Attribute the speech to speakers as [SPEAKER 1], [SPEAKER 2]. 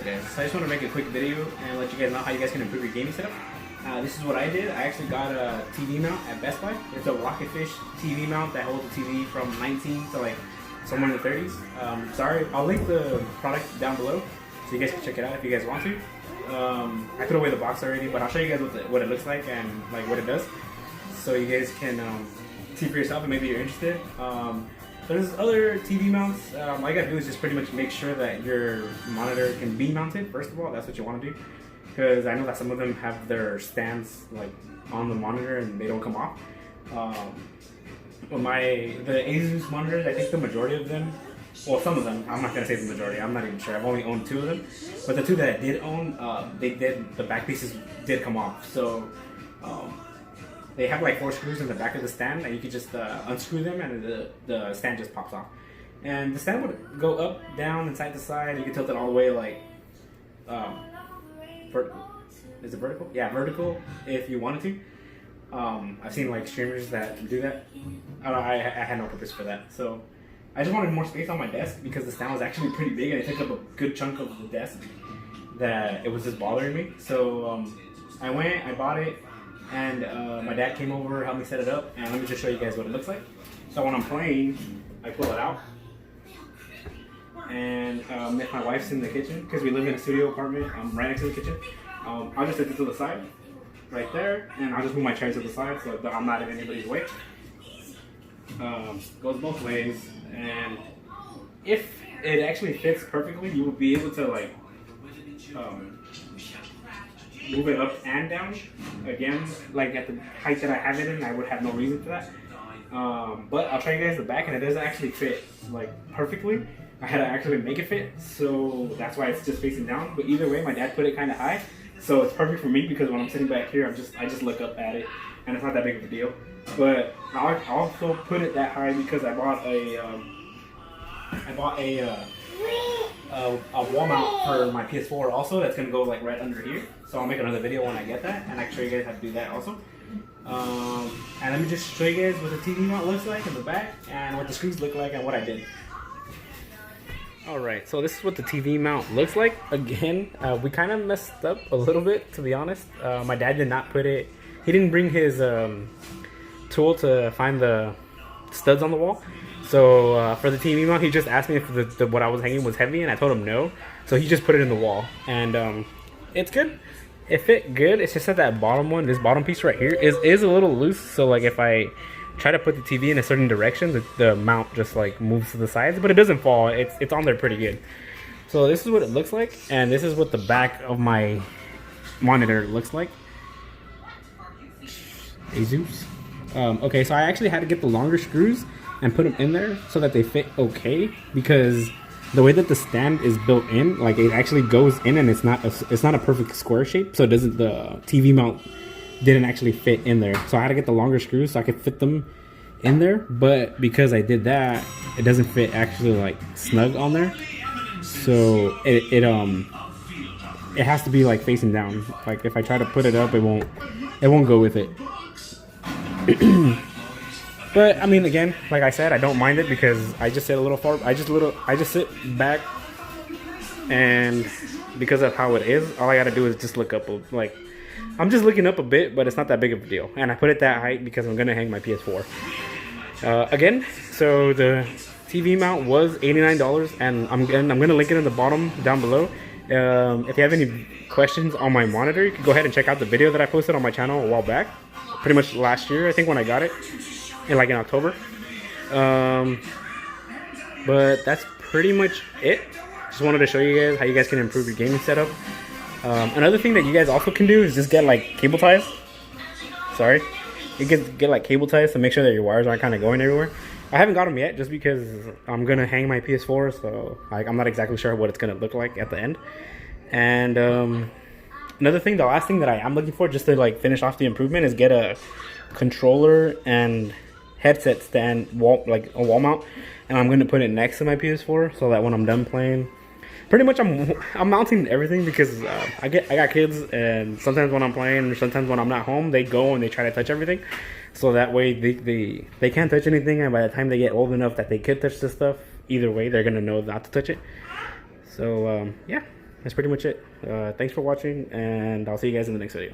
[SPEAKER 1] up, guys? So I just want to make a quick video and let you guys know how you guys can improve your gaming setup. This is what I did. I actually got a TV mount at Best Buy. It's a Rocketfish TV mount that holds a TV from 19 to like somewhere in the 30s. Sorry, I'll link the product down below so you guys can check it out if you guys want to. I threw away the box already, but I'll show you guys what it looks like and like what it does, so you guys can see for yourself and maybe you're interested. There's other TV mounts. All you gotta do is just pretty much make sure that your monitor can be mounted. First of all, that's what you want to do, because I know that some of them have their stands like on the monitor and they don't come off. But the Asus monitors, I think the majority of them, well, some of them, I'm not gonna say the majority, I'm not even sure. I've only owned 2 of them, but the 2 that I did own, the back pieces did come off. So they have like 4 screws in the back of the stand, and you can just unscrew them, and the stand just pops off. And the stand would go up, down, and side to side. You can tilt it all the way like vertical. Is it vertical? Yeah, vertical if you wanted to. I've seen like streamers that do that. I had no purpose for that. So I just wanted more space on my desk because the stand was actually pretty big and it took up a good chunk of the desk that it was just bothering me. So I bought it, and my dad came over, helped me set it up, and let me just show you guys what it looks like. So when I'm playing, I pull it out, and if my wife's in the kitchen, because we live in a studio apartment, I'm right next to the kitchen, I'll just set it to the side, right there, and I'll just move my chair to the side so that I'm not in anybody's way. Goes both ways, and if it actually fits perfectly, you will be able to like move it up and down again, like at the height that I have it in. I would have no reason for that, but I'll show you guys the back, and it does actually fit like perfectly. I had to actually make it fit, so that's why it's just facing down. But either way, my dad put it kind of high, so it's perfect for me, because when I'm sitting back here, I just look up at it, and it's not that big of a deal. But I also put it that high because I bought a wall mount for my PS4 also that's gonna go like right under here. So I'll make another video when I get that, and I can show you guys how to do that also. And let me just show you guys what the TV mount looks like in the back, and what the screws look like, and what I did. Alright, so this is what the TV mount looks like. Again, we kind of messed up a little bit, to be honest. My dad did not put it, he didn't bring his tool to find the studs on the wall. So for the TV mount, he just asked me if what I was hanging was heavy, and I told him no. So he just put it in the wall, and it's good. It fit good. It's just that this bottom piece right here is a little loose. So like if I try to put the TV in a certain direction, the mount just like moves to the sides, but it doesn't fall. It's on there pretty good. So this is what it looks like, and this is what the back of my monitor looks like. Asus. Okay, so I actually had to get the longer screws and put them in there so that they fit okay, because the way that the stand is built in, like it actually goes in, and it's not a perfect square shape, so the TV mount didn't actually fit in there. So I had to get the longer screws so I could fit them in there, but because I did that, it doesn't fit actually like snug on there. So it has to be like facing down. Like if I try to put it up, it won't go with it. But I mean, again, like I said, I don't mind it because I just sit a little far. I just sit back, and because of how it is, all I gotta do is just look up. Like I'm just looking up a bit, but it's not that big of a deal. And I put it that height because I'm gonna hang my PS4. Again, so the TV mount was $89, and I'm gonna link it in the bottom down below. If you have any questions on my monitor, you can go ahead and check out the video that I posted on my channel a while back, pretty much last year, I think, when I got it. In October. But that's pretty much it. Just wanted to show you guys how you guys can improve your gaming setup. Another thing that you guys also can do is just get like cable ties. Sorry, you can get like cable ties to make sure that your wires aren't kind of going everywhere. I haven't got them yet just because I'm gonna hang my PS4, so like I'm not exactly sure what it's gonna look like at the end. And another thing, the last thing that I am looking for, just to like finish off the improvement, is get a controller and headset stand, like a wall mount, and I'm gonna put it next to my PS4 so that when I'm done playing, pretty much I'm mounting everything, because I got kids, and sometimes when I'm playing, or sometimes when I'm not home, they go and they try to touch everything. So that way they can't touch anything, and by the time they get old enough that they could touch this stuff, either way they're gonna know not to touch it. So yeah, that's pretty much it. Thanks for watching, and I'll see you guys in the next video.